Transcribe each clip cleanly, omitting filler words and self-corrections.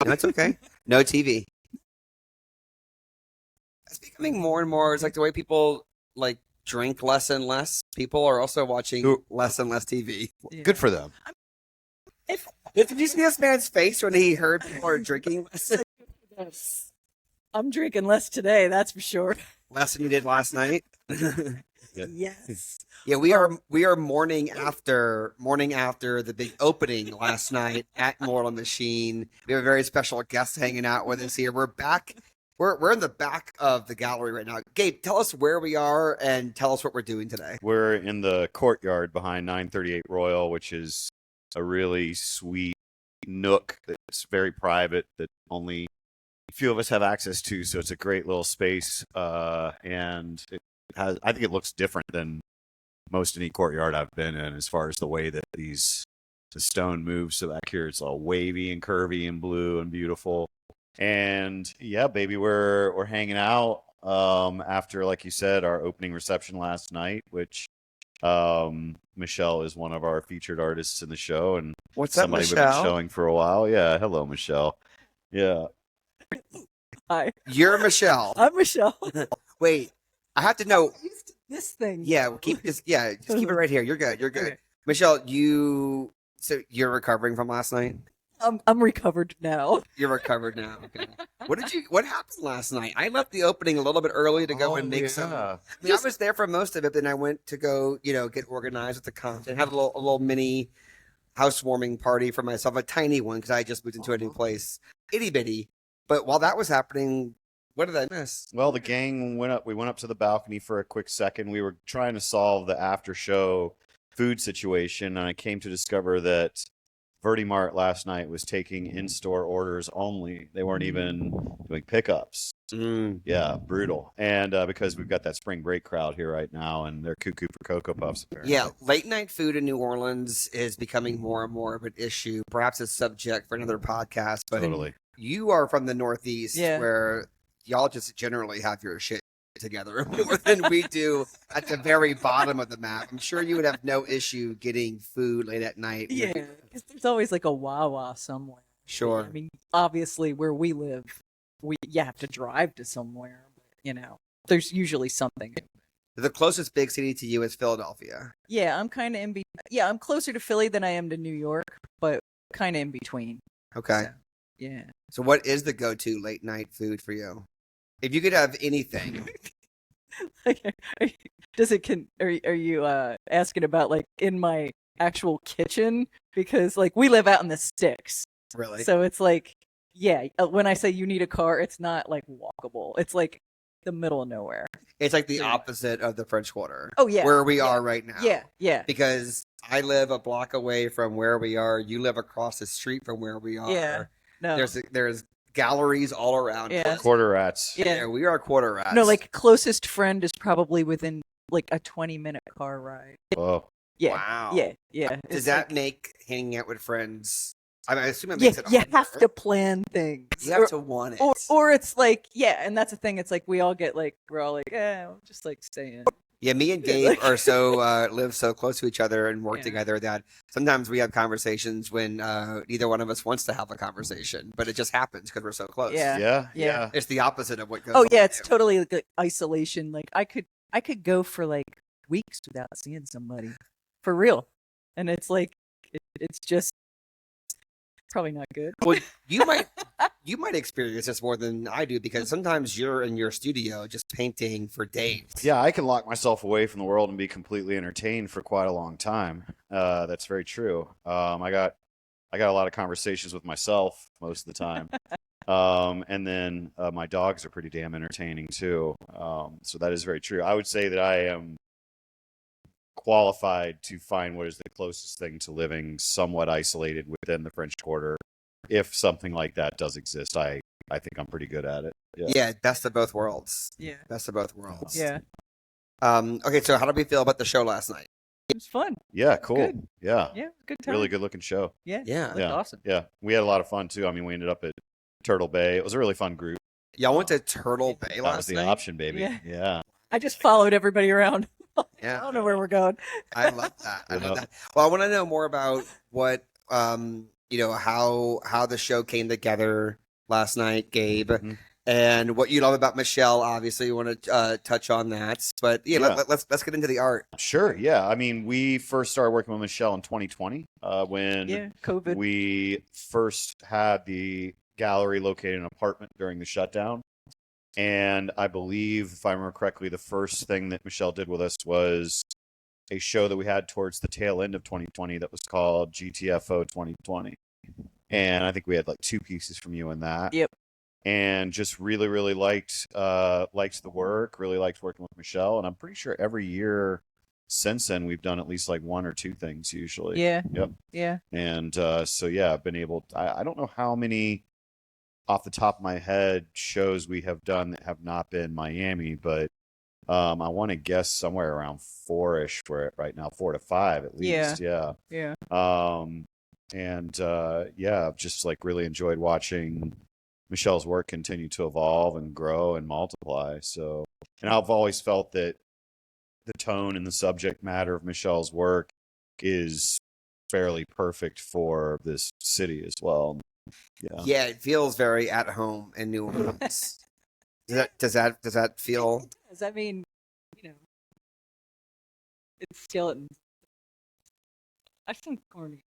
No, it's okay. No TV. It's becoming more and more. It's like the way people like drink less and less. People are also watching less and less TV. Yeah. Good for them. Did you see this man's face when he heard people are drinking less? I'm drinking less today, that's for sure. Less than you did last night? Yes. Yeah, we are mourning after the big opening last night at Mortal Machine. We have a very special guest hanging out with us here. We're back. We're in the back of the gallery right now. Gabe, tell us where we are and tell us what we're doing today. We're in the courtyard behind 938 Royal, which is a really sweet nook that's very private that only a few of us have access to. So it's a great little space, and it has. I think it looks different than most any courtyard I've been in, as far as the way that the stone moves. So back here, it's all wavy and curvy and blue and beautiful. And yeah, baby, we're hanging out after, like you said, our opening reception last night, which Michelle is one of our featured artists in the show, and What's up, somebody we've Michelle? been showing for a while. Yeah, hello, Michelle. Yeah, Hi. You're Michelle. I'm Michelle. Wait, I have to know. This thing. Yeah, keep just keep it right here. You're good. You're good. Okay. Michelle, you're recovering from last night? I'm recovered now. You're recovered now. Okay. What happened last night? I left the opening a little bit early to go and make some. I mean, I was there for most of it, then I went to go, get organized with the content, have a little mini housewarming party for myself, a tiny one because I just moved into a new place, itty bitty. But while that was happening, what did I miss? Well, the gang went up. We went up to the balcony for a quick second. We were trying to solve the after show food situation, and I came to discover that Vertimart last night was taking in-store orders only. They weren't even doing pickups. Yeah, brutal. And because we've got that spring break crowd here right now, and they're cuckoo for Cocoa Puffs. Apparently. Yeah, late night food in New Orleans is becoming more and more of an issue. Perhaps a subject for another podcast. But Totally. You are from the Northeast, where y'all just generally have your shit together more than we do at the very bottom of the map. I'm sure you would have no issue getting food late at night. Yeah, because there's always like a Wawa somewhere. Sure. I mean, obviously, where we live, you have to drive to somewhere. But, there's usually something. The closest big city to you is Philadelphia. Yeah, I'm kind of in between. Yeah, I'm closer to Philly than I am to New York, but kind of in between. Okay. So, yeah. So what is the go-to late night food for you? If you could have anything. Are you asking about like in my actual kitchen? Because like we live out in the sticks. Really? So it's like, when I say you need a car, it's not like walkable. It's like the middle of nowhere. It's like the opposite of the French Quarter. Oh, yeah. Where we are right now. Yeah. Because I live a block away from where we are. You live across the street from where we are. Yeah. No. There's galleries all around. Yeah. Quarter rats. Yeah, we are quarter rats. No, like closest friend is probably within like a 20-minute car ride. Oh. Yeah. Wow. Yeah. Does that make hanging out with friends? I assume it Yeah, makes it you harder. have to plan things. You have to want it. Or it's like, and that's the thing. It's like we're all like, we'll just like stay in. Yeah, me and Gabe are live so close to each other and work together that sometimes we have conversations when neither one of us wants to have a conversation, but it just happens because we're so close. Yeah. It's the opposite of what goes on. Oh yeah, it's totally like isolation. Like I could go for like weeks without seeing somebody, for real, and it's like it's just probably not good. Well, you might experience this more than I do because sometimes you're in your studio just painting for days. Yeah, I can lock myself away from the world and be completely entertained for quite a long time. That's very true. I got a lot of conversations with myself most of the time. And then my dogs are pretty damn entertaining too. So that is very true. I would say that I am qualified to find what is the closest thing to living somewhat isolated within the French Quarter. If something like that does exist, I think I'm pretty good at it. Yeah, best of both worlds. Yeah. Best of both worlds. Yeah. Okay, so how did we feel about the show last night? It was fun. Yeah, cool. Good. Yeah. Yeah, good time. Really good looking show. Yeah. Yeah. Looked awesome. Yeah. We had a lot of fun too. I mean, we ended up at Turtle Bay. It was a really fun group. Y'all went to Turtle Bay That was last the night? option, baby. Yeah. Yeah. I just followed everybody around. I Yeah. don't know where we're going. I love that. I love that. Well, I want to know more about what how the show came together last night, Gabe, Mm-hmm. and what you love about Michelle. Obviously, you want to touch on that, but yeah, Yeah. let's get into the art. Sure. Yeah. I mean, we first started working with Michelle in 2020 when COVID. we first had the gallery located in an apartment during the shutdown. And I believe, if I remember correctly, the first thing that Michelle did with us was a show that we had towards the tail end of 2020 that was called GTFO 2020. And I think we had like 2 pieces from you in that. Yep. And just really, really liked the work, really liked working with Michelle. And I'm pretty sure every year since then we've done at least like 1 or 2 things usually. Yeah. Yep. Yeah. And so yeah, I've been able I don't know how many off the top of my head shows we have done that have not been Miami, but I want to guess somewhere around 4-ish for it right now, 4 to 5 at least. Yeah. Yeah. And yeah, I've just like really enjoyed watching Michelle's work continue to evolve and grow and multiply. So, and I've always felt that the tone and the subject matter of Michelle's work is fairly perfect for this city as well. Yeah. Yeah, it feels very at home in New Orleans. Does that feel? It does. I mean, it's skeletons. I think corny.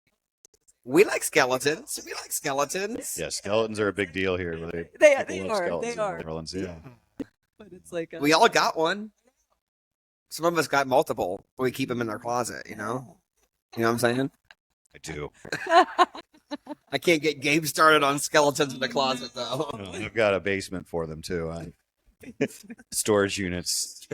We like skeletons. We like skeletons. Yeah, skeletons are a big deal here. They People are. love They skeletons are. in New Orleans, yeah. But it's like We all got one. Some of us got multiple, but we keep them in our closet. You know what I'm saying? I do. I can't get Gabe started on skeletons in the closet though. I've got a basement for them too. Storage units.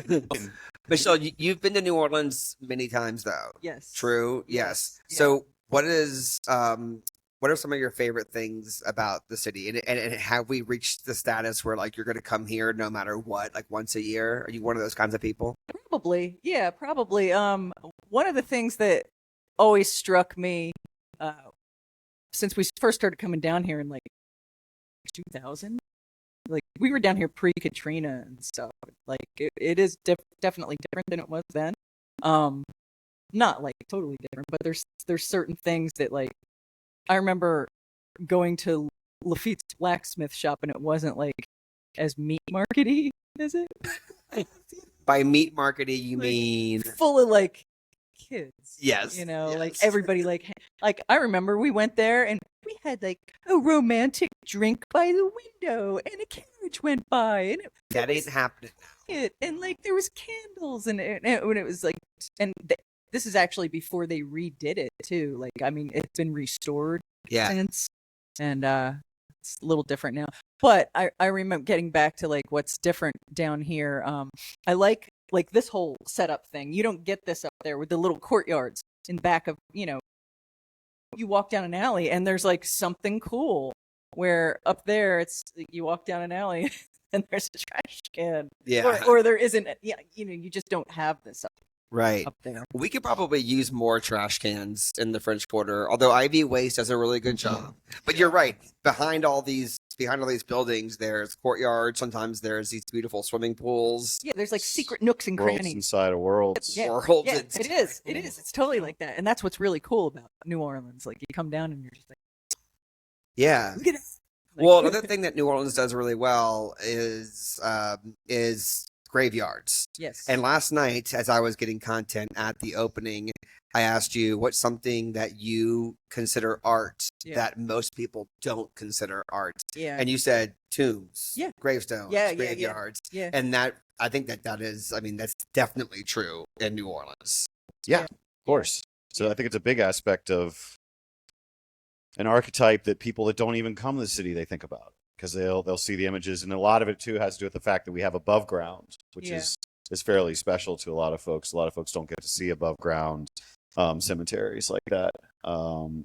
Michelle, you've been to New Orleans many times though. Yes. True. Yes. Yeah. So what are some of your favorite things about the city? And have we reached the status where like you're going to come here no matter what, like once a year? Are you one of those kinds of people? Probably. Yeah, probably. One of the things that always struck me since we first started coming down here in like 2000, like we were down here pre-Katrina and stuff. Like it is definitely different than it was then. Not like totally different, but there's certain things that like I remember going to Lafitte's blacksmith shop and it wasn't like as meat markety, is it? By meat markety, you Like, mean full of like kids. yes, Like yes. everybody like I remember we went there and we had like a romantic drink by the window and a carriage went by and that ain't happening. and like there was candles and when it was like this is actually before they redid it too. Like I mean it's been restored Yeah, since and it's a little different now. But I remember getting back to like what's different down here. I like this whole setup thing. You don't get this up there with the little courtyards in back of, you walk down an alley and there's like something cool where up there it's you walk down an alley and there's a trash can. yeah, Or there isn't, you just don't have this right. up there. We could probably use more trash cans in the French Quarter, although Ivy Waste does a really good job. But you're right. Behind all these buildings, there's courtyards. Sometimes there's these beautiful swimming pools. Yeah, there's like secret nooks and Worlds crannies. inside of worlds. Yeah, Worlds yeah, and- it is. It is. It's totally like that, and that's what's really cool about New Orleans. Like you come down and you're just like, Yeah. look at it. Like, Well, another thing that New Orleans does really well is graveyards. yes. And last night, as I was getting content at the opening, I asked you what's something that you consider art Yeah. that most people don't consider art. yeah, And you said tombs, Yeah. gravestones, Yeah, graveyards. yeah. And I think that is, I mean, that's definitely true in New Orleans. Yeah, of course. So I think it's a big aspect of an archetype that people that don't even come to the city, they think about because they'll see the images. And a lot of it too has to do with the fact that we have above ground, which Yeah. is fairly special to a lot of folks. A lot of folks don't get to see above ground cemeteries like that.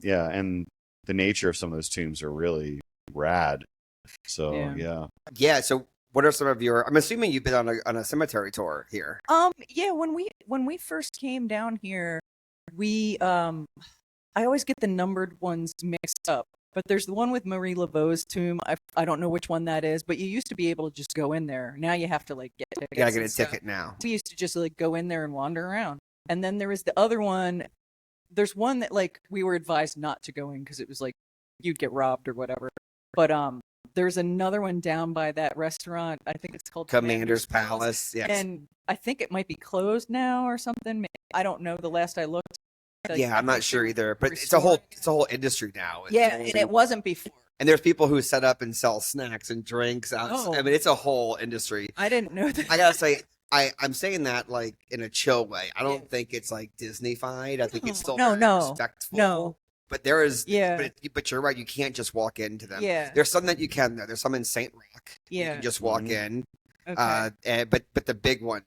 Yeah. And the nature of some of those tombs are really rad. So yeah. Yeah. So what are some of your, I'm assuming you've been on a cemetery tour here. Yeah, when we first came down here, we I always get the numbered ones mixed up. But there's the one with Marie Laveau's tomb. I don't know which one that is, but you used to be able to just go in there. Now you have to like get tickets. You gotta get and a stuff. ticket now. We used to just like go in there and wander around. And then there was the other one. There's one that like we were advised not to go in because it was like you'd get robbed or whatever. But there's another one down by that restaurant. I think it's called Commander's Palace. Yes. And I think it might be closed now or something. I don't know. The last I looked. Yeah, I'm not sure either. But it's a whole industry now. And it wasn't before. And there's people who set up and sell snacks and drinks out. Oh. I mean, it's a whole industry. I didn't know that. I gotta say, I'm saying that like in a chill way. I don't think it's like Disney-fied. I think it's still very respectful. No. But there is, Yeah. But you're right. You can't just walk into them. Yeah. There's some that you can though. There's some in Saint Rock. You Yeah. can just walk in. Okay. But the big ones,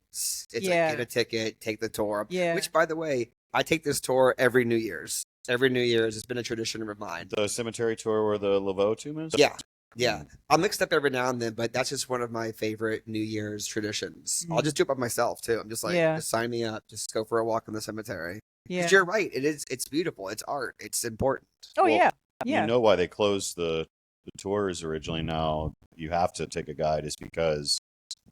it's like get a ticket, take the tour. Yeah. Which, by the way, I take this tour every New Year's. Every New Year's, it's been a tradition of mine. The cemetery tour where the Laveau tomb is? Yeah. I'll mix it up every now and then, but that's just one of my favorite New Year's traditions. I'll just do it by myself too. I'm just like, just sign me up. Just go for a walk in the cemetery. Yeah. Because you're right. It's beautiful. It's art. It's important. Oh, Well, yeah. You know why they closed the tours originally. Now you have to take a guide is because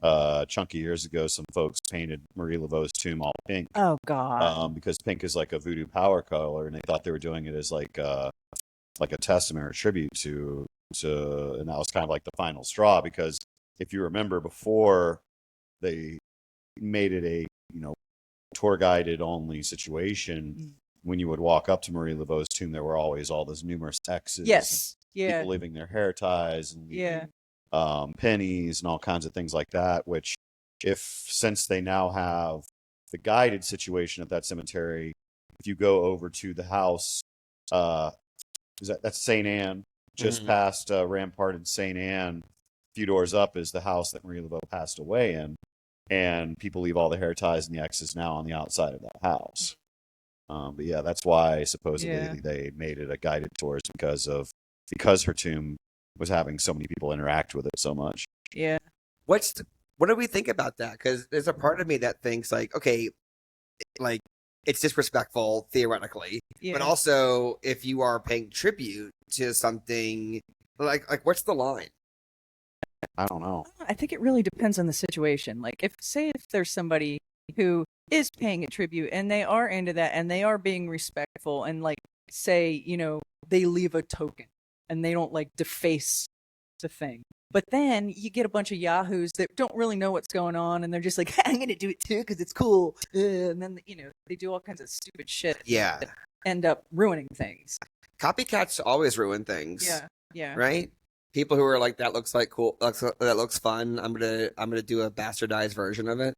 a chunk of years ago, some folks painted Marie Laveau's tomb all pink. Oh, God. Because pink is like a voodoo power color, and they thought they were doing it as like a testament or a tribute to, and that was kind of like the final straw. Because if you remember, before they made it a tour guided only situation, when you would walk up to Marie Laveau's tomb, there were always all those numerous X's. Yes. People leaving their hair ties and pennies and all kinds of things like that, which since they now have the guided situation at that cemetery, if you go over to the house, that's St. Anne, just past Rampart and St. Anne, a few doors up is the house that Marie Laveau passed away in, and people leave all the hair ties and the X's now on the outside of that house. But yeah, that's why supposedly they made it a guided tour, because her tomb was having so many people interact with it so much. Yeah. What do we think about that? Because there's a part of me that thinks like, okay, like it's disrespectful theoretically, but also if you are paying tribute to something, like what's the line? I don't know. I think it really depends on the situation. Like if there's somebody who is paying a tribute and they are into that and they are being respectful and like say, they leave a token and they don't like deface the thing. But then you get a bunch of yahoos that don't really know what's going on and they're just like, I'm going to do it too because it's cool. And then, they do all kinds of stupid shit. Yeah. That end up ruining things. Copycats always ruin things. Yeah. Yeah. Right? People who are like, that looks like cool, that looks fun. I'm gonna do a bastardized version of it.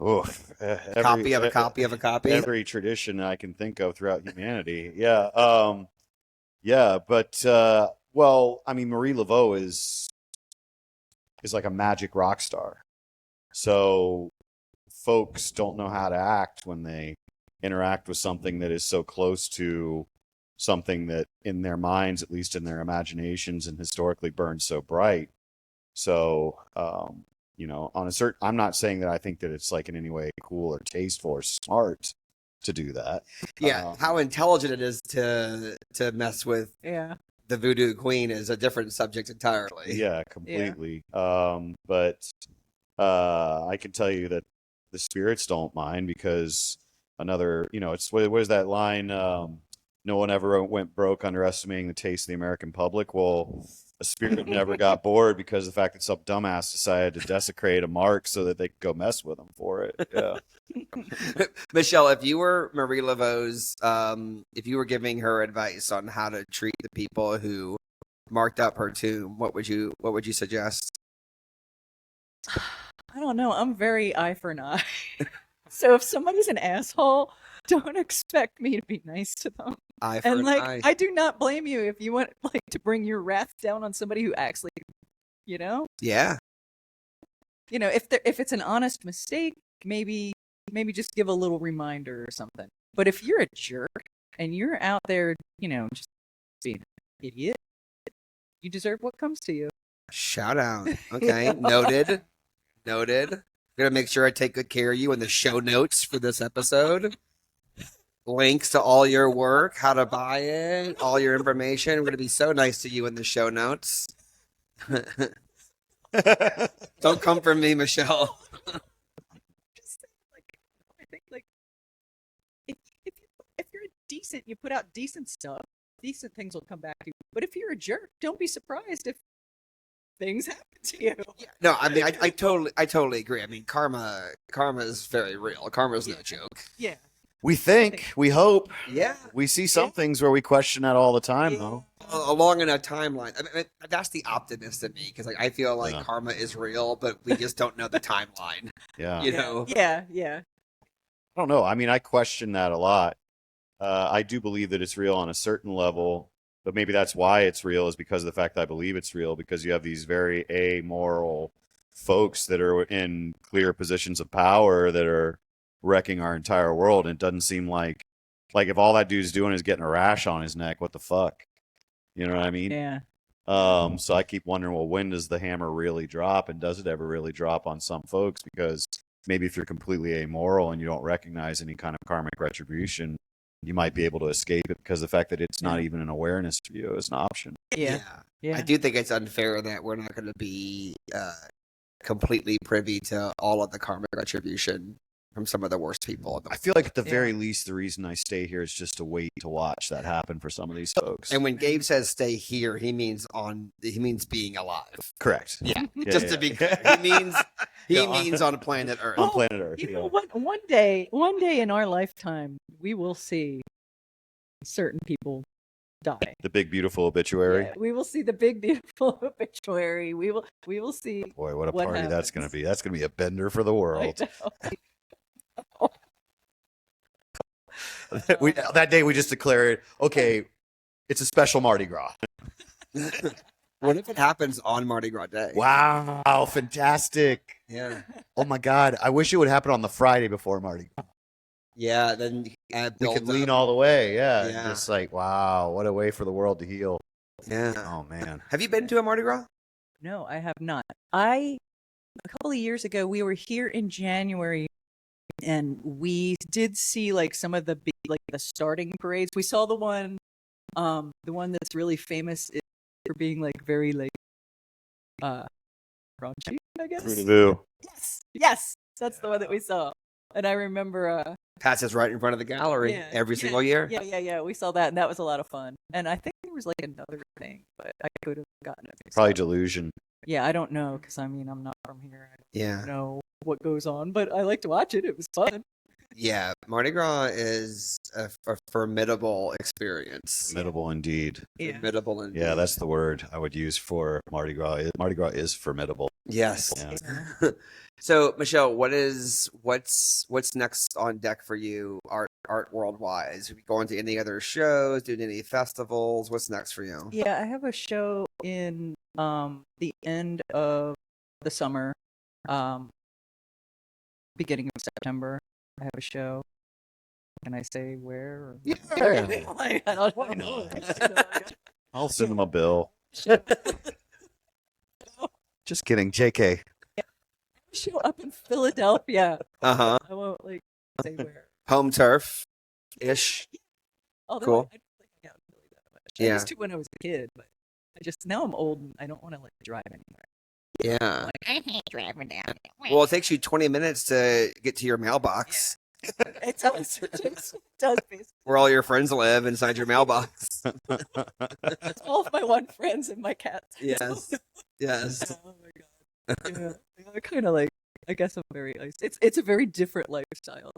Oof. Copy of a copy of a copy. Every tradition I can think of throughout humanity. Yeah. Yeah, but well, I mean, Marie Laveau is like a magic rock star. So folks don't know how to act when they interact with something that is so close to something that in their minds, at least in their imaginations, and historically burned so bright. So, I'm not saying that I think that it's like in any way cool or tasteful or smart to do that. Yeah, how intelligent it is to mess with the voodoo queen is a different subject entirely. Yeah, completely. Yeah. But I can tell you that the spirits don't mind because it's what is that line? No one ever went broke underestimating the taste of the American public. Well, a spirit never got bored because of the fact that some dumbass decided to desecrate a mark so that they could go mess with them for it. Yeah. Michelle, if you were Marie Laveau's, if you were giving her advice on how to treat the people who marked up her tomb, what would you suggest? I don't know. I'm very eye for an eye. So if somebody's an asshole, don't expect me to be nice to them. Eye for an eye. I do not blame you if you want to bring your wrath down on somebody who acts like, Yeah. If it's an honest mistake, maybe just give a little reminder or something. But if you're a jerk and you're out there, just being an idiot, you deserve what comes to you. Shout out. Okay. Noted. I'm gonna make sure I take good care of you in the show notes for this episode. Links to all your work, how to buy it, all your information. We're gonna be so nice to you in the show notes. Don't come for me, Michelle. Just saying, I think if you're decent, you put out decent stuff. decent things will come back to you. But if you're a jerk, don't be surprised if things happen to you. Yeah. No, I mean, I totally agree. I mean, karma is very real. Karma is no joke. Yeah. We think, we hope. Yeah. We see some things where we question that all the time, though. Along in a timeline. I mean, that's the optimist in me because I feel like Yeah. karma is real, but we just don't know the timeline. Yeah. You know? Yeah. I don't know. I mean, I question that a lot. I do believe that it's real on a certain level, but maybe that's why it's real is because of the fact that I believe it's real, because you have these very amoral folks that are in clear positions of power that are wrecking our entire world. And it doesn't seem like if all that dude's doing is getting a rash on his neck, what the fuck? You know what I mean? Yeah. So I keep wondering, well, when does the hammer really drop, and does it ever really drop on some folks? Because maybe if you're completely amoral and you don't recognize any kind of karmic retribution, you might be able to escape it because of the fact that it's not even an awareness for you as an option. Yeah. I do think it's unfair that we're not going to be completely privy to all of the karmic retribution from some of the worst people. I feel like at the very least, the reason I stay here is just to wait to watch that happen for some of these folks. And when Gabe says stay here, he means being alive. Correct. Yeah. Yeah, Just yeah. to be clear. He means on planet Earth. On planet Earth. You know Yeah. what? One day in our lifetime, we will see certain people die. The big beautiful obituary. Yeah, we will see the big beautiful obituary. We will see. Boy, what a what party that's going to happens. be. That's going to be a bender for the I world. know. That day we just declared, okay, it's a special Mardi Gras. What if it happens on Mardi Gras Day? Wow, fantastic. Yeah. Oh my God. I wish it would happen on the Friday before Mardi Gras. Yeah, then We could lean all the way. Yeah. Yeah. Just like, wow, what a way for the world to heal. Yeah. Oh, man. Have you been to a Mardi Gras? No, I have not. A couple of years ago, we were here in January, and we did see like some of the big, like the starting parades. We saw the one that's really famous for being like very like raunchy, I guess. Voodoo. Yes, that's the one that we saw. And I remember Passes right in front of the gallery every single year. Yeah. We saw that, and that was a lot of fun. And I think there was like another thing, but I could have gotten it mixed Probably up. delusion. Yeah, I don't know, because I mean, I'm not from here. I Yeah. don't know what goes on, but I like to watch it. It was fun. Yeah. Mardi Gras is a formidable experience. Formidable indeed. Yeah. Formidable indeed. Yeah, that's the word I would use for Mardi Gras. Mardi Gras is formidable. Yes. Yeah. So, Michelle, what's next on deck for you, art world wise? Are you going to any other shows? Doing any festivals? What's next for you? Yeah, I have a show in the end of the summer, beginning of September. I have a show. Can I say where? Or... Yeah. I don't Why know. I'll send them a bill. Just kidding. JK. Show up in Philadelphia. Uh-huh. I won't like say where. Home turf ish. Although Cool. I don't think I got Philly that much. I Yeah. used to when I was a kid, but now I'm old and I don't want to like drive anywhere. Yeah. Like, I hate driving down there. Well, it takes you 20 minutes to get to your mailbox It does. It does. Basically. where all your friends live inside your mailbox. It's all of my one friends and my cats. Yes. Yes. Oh my god. Yeah, I kind of like. I guess I'm very. It's a very different lifestyle.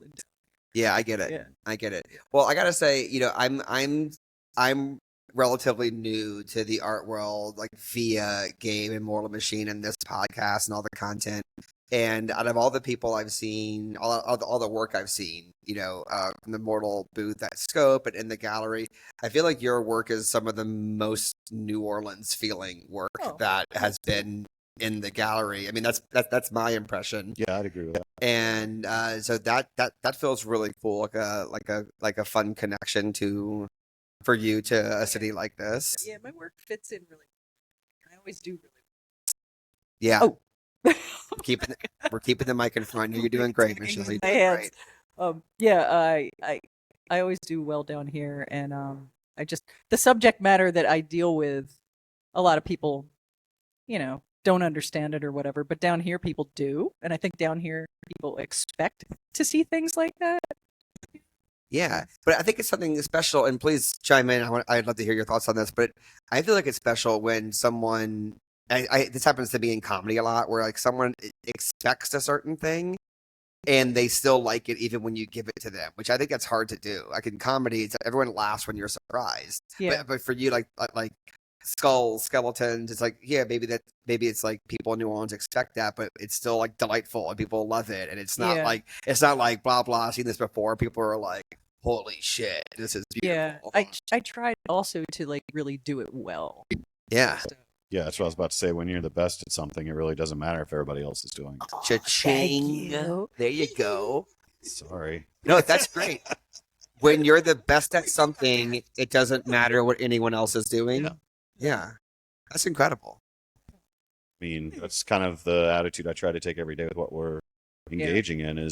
Yeah, I get it. Yeah. I get it. Well, I gotta say, I'm relatively new to the art world, like via Game and Mortal Machine and this podcast and all the content. And out of all the people I've seen, all the work I've seen, from the Mortal booth at Scope and in the gallery, I feel like your work is some of the most New Orleans feeling work that has been in the gallery. I mean, that's my impression. Yeah, I'd agree with that. And so that feels really cool, like a fun connection for you to a city like this. Yeah, my work fits in really. I always do really. Yeah. Oh. We're keeping the mic in front. You're doing great, Michelle. You're My doing hands. great. Yeah, I always do well down here, and I just the subject matter that I deal with, a lot of people, don't understand it or whatever, but down here people do, and I think down here people expect to see things like that. Yeah, but I think it's something special, and please chime in. I'd love to hear your thoughts on this, but I feel like it's special when someone, this happens to me in comedy a lot, where like someone expects a certain thing and they still like it even when you give it to them, which I think that's hard to do. Like in comedy, everyone laughs when you're surprised, Yeah. but for you, like skulls, skeletons, it's like maybe it's like people in New Orleans expect that, but it's still like delightful and people love it, and it's not like blah blah. I've seen this before. People are like, holy shit, this is beautiful. Yeah, I tried also to like really do it well. Yeah. Yeah, that's what I was about to say. When you're the best at something, it really doesn't matter if everybody else is doing it. Cha-ching. There you go. Sorry. No, that's great. When you're the best at something, it doesn't matter what anyone else is doing. Yeah. That's incredible. I mean, that's kind of the attitude I try to take every day with what we're engaging in.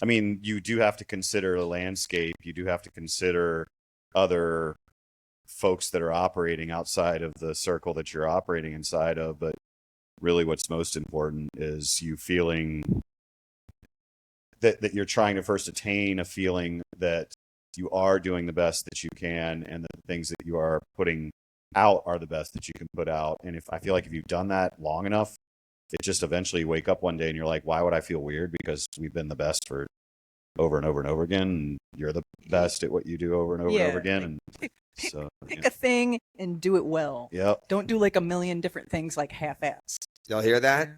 I mean, you do have to consider the landscape. You do have to consider other folks that are operating outside of the circle that you're operating inside of. But really what's most important is you feeling that you're trying to first attain a feeling that you are doing the best that you can, and that the things that you are putting out are the best that you can put out. And I feel like if you've done that long enough, it just eventually you wake up one day and you're like, why would I feel weird? Because we've been the best for over and over and over again, and you're the best at what you do over and over and over again. And so pick a thing and do it well. Yep. Don't do like a million different things like half-assed. Y'all hear that?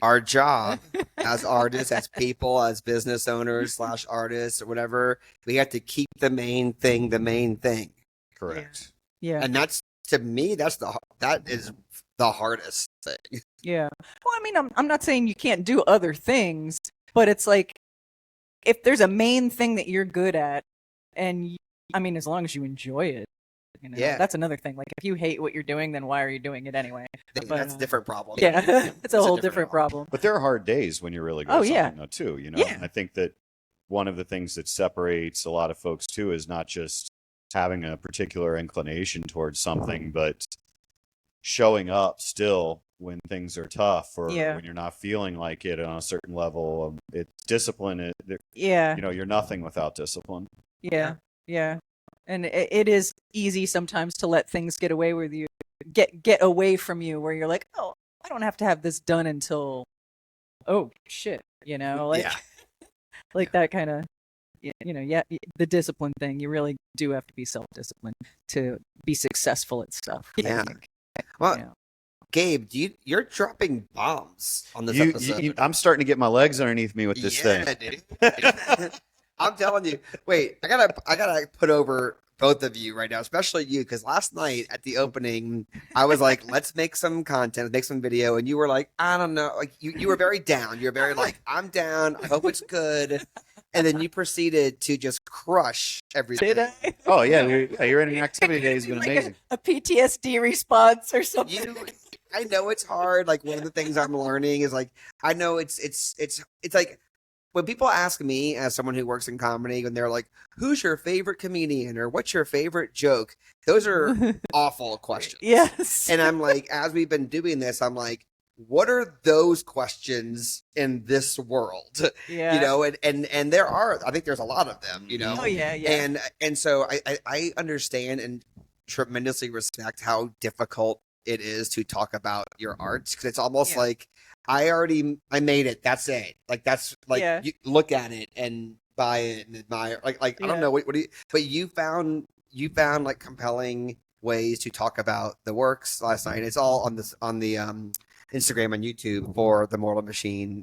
Our job as artists, as people, as business owners / artists or whatever, we have to keep the main thing the main thing. Correct. Yeah. And that's, to me, that is the hardest thing. Yeah. Well, I mean, I'm not saying you can't do other things, but it's like, if there's a main thing that you're good at, and I mean, as long as you enjoy it, that's another thing. Like, if you hate what you're doing, then why are you doing it anyway? That's a different problem. Yeah, it's a whole different problem. But there are hard days when you're really good at something, though, too. Yeah. I think that one of the things that separates a lot of folks, too, is not just having a particular inclination towards something, but showing up still when things are tough, or when you're not feeling like it on a certain level. It's discipline. You're nothing without discipline. Yeah. And it is easy sometimes to let things get away with you, get away from you, where you're like, oh, I don't have to have this done until, oh shit, like that kind of, the discipline thing. You really do have to be self-disciplined to be successful at stuff. Yeah. Well, Gabe, you're dropping bombs on this episode. I'm starting to get my legs underneath me with this thing. Dude. I'm telling you. Wait, I gotta put over both of you right now, especially you, because last night at the opening, I was like, let's make some content, make some video, and you were like, I don't know, like you were very down. You're very like, I'm down. I hope it's good. And then you proceeded to just crush everything. Did I? Oh yeah, your interactivity day has been like amazing. A PTSD response or something. I know it's hard. Like, one of the things I'm learning is like, I know it's like, when people ask me as someone who works in comedy, and they're like, who's your favorite comedian, or what's your favorite joke? Those are awful questions. Yes. And I'm like, as we've been doing this, I'm like, what are those questions in this world? Yeah. And there are, I think there's a lot of them, Oh yeah. And so I understand and tremendously respect how difficult it is to talk about your arts, because it's almost like, I made it. That's it. Like, that's like, you look at it and buy it and admire. Like I don't know what do you, but you found like compelling ways to talk about the works last night. It's all on the Instagram and YouTube for the Mortal Machine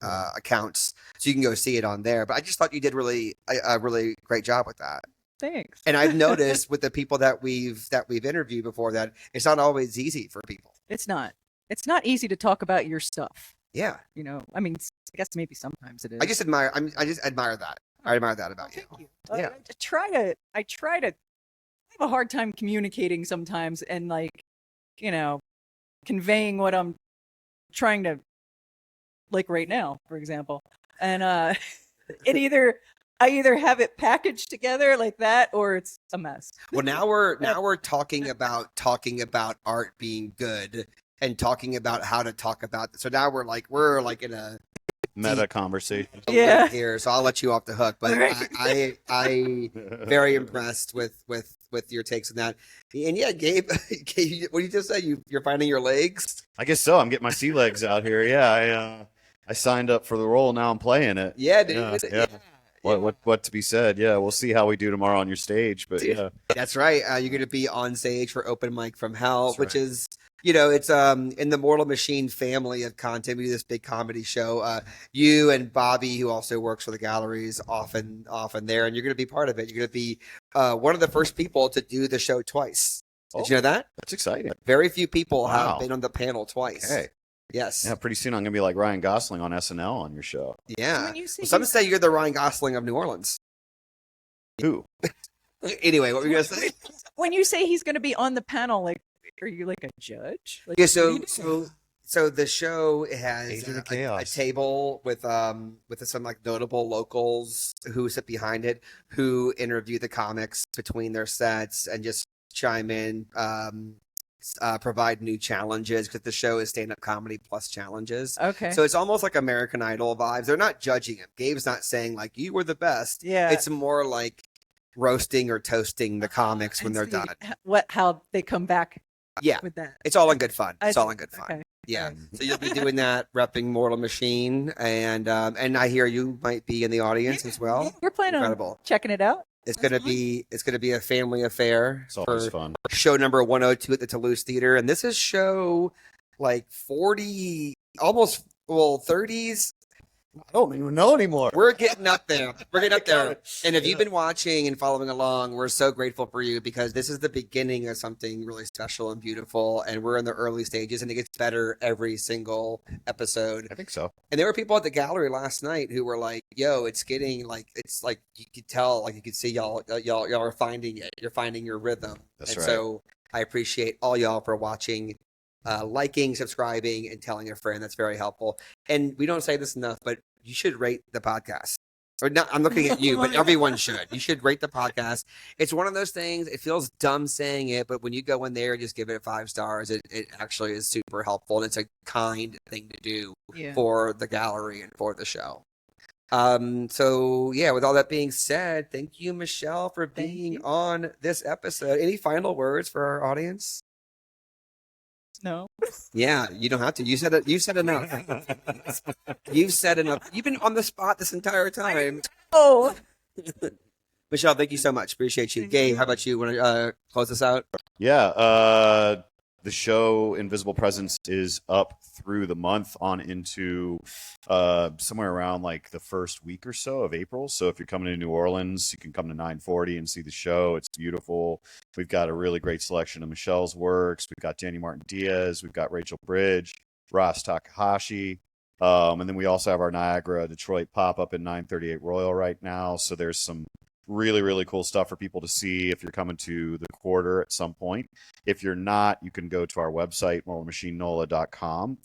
accounts, so you can go see it on there. But I just thought you did a really great job with that. Thanks. And I've noticed with the people that we've interviewed before that it's not always easy for people. It's not. It's not easy to talk about your stuff. Yeah. I mean, I guess maybe sometimes it is. I just admire that. I admire that about you. Thank you. Yeah. I try to have a hard time communicating sometimes, and like, conveying what I'm trying to, like right now, for example. And I either have it packaged together like that, or it's a mess. Well, now we're talking about art being good, and talking about how to talk about it. So now we're like in a meta conversation. Yeah. Here, so I'll let you off the hook. But Right. I very impressed with your takes on that. And yeah, Gabe, Gabe, what did you just say? You're finding your legs? I guess so. I'm getting my sea legs out here. Yeah, I signed up for the role. Now I'm playing it. Yeah, dude. Yeah. Yeah. What to be said? Yeah, we'll see how we do tomorrow on your stage. But Dude, yeah, that's right. You're going to be on stage for Open Mic from Hell, That's which right. is, it's in the Mortal Machine family of content. We do this big comedy show. You and Bobby, who also works for the galleries, often there, and you're going to be part of it. You're going to be one of the first people to do the show twice. Did you know that? That's exciting. Very few people have Wow. been on the panel twice. Okay. Yes. Yeah, pretty soon I'm gonna be like Ryan Gosling on SNL on your show. Yeah. When you say Well, some he's- say you're the Ryan Gosling of New Orleans. Who? Anyway, what were you going to say? When you say he's going to be on the panel, like, are you like a judge? Like, Yeah, what are you doing? so the show has Agent of a Chaos. table with some like notable locals who sit behind it, who interview the comics between their sets and just chime in, provide new challenges, because the show is stand-up comedy plus challenges. Okay. So it's almost like American Idol vibes. They're not judging him. Gabe's not saying like you were the best. Yeah. It's more like roasting or toasting the comics when they're done. How they come back Yeah. with that. It's all in good fun. I It's all see. in good fun. Okay. Yeah. Alright. So you'll be doing that, repping Mortal Machine, and I hear you might be in the audience as well. We're planning Incredible. on checking it out. It's gonna be a family affair It's always for fun. show number 102 at the Toulouse Theater, and this is show like 40, almost 30s. I don't even know anymore. We're getting up there. We're getting up there. And if you've been watching and following along, we're so grateful for you, because this is the beginning of something really special and beautiful. And we're in the early stages, and it gets better every single episode. I think so. And there were people at the gallery last night who were like, "Yo, it's getting like, it's like you could tell, like you could see y'all are finding it. You're finding your rhythm." That's and right. so I appreciate all y'all for watching, liking, subscribing, and telling a friend. That's very helpful. And we don't say this enough, but you should rate the podcast. Or not, I'm looking at you, but everyone should. You should rate the podcast. It's one of those things. It feels dumb saying it, but when you go in there and just give it 5 stars, it actually is super helpful, and it's a kind thing to do Yeah. for the gallery and for the show. So yeah, with all that being said, thank you, Michelle, for being you. on this episode. Any final words for our audience? No. Yeah, you don't have to. You said it. You said enough. You've said enough. You've been on the spot this entire time. Oh. Michelle, thank you so much. Appreciate you. Thank Gabe, you. how about you? Want to close us out? Yeah, the show Invisible Presence is up through the month on into somewhere around like the first week or so of April. So if you're coming to New Orleans, you can come to 940 and see the show. It's beautiful. We've got a really great selection of Michelle's works. We've got Danny Martin Diaz. We've got Rachel Bridge, Ross Takahashi. And then we also have our Niagara, Detroit pop-up at 938 Royal right now. So there's some really, really cool stuff for people to see if you're coming to the quarter at some point. If you're not, you can go to our website, mortalmachinenola.com.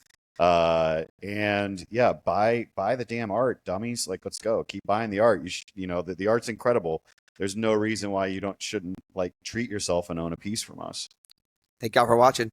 And yeah, buy the damn art, dummies. Like, let's go. Keep buying the art. The art's incredible. There's no reason why you shouldn't like treat yourself and own a piece from us. Thank y'all for watching.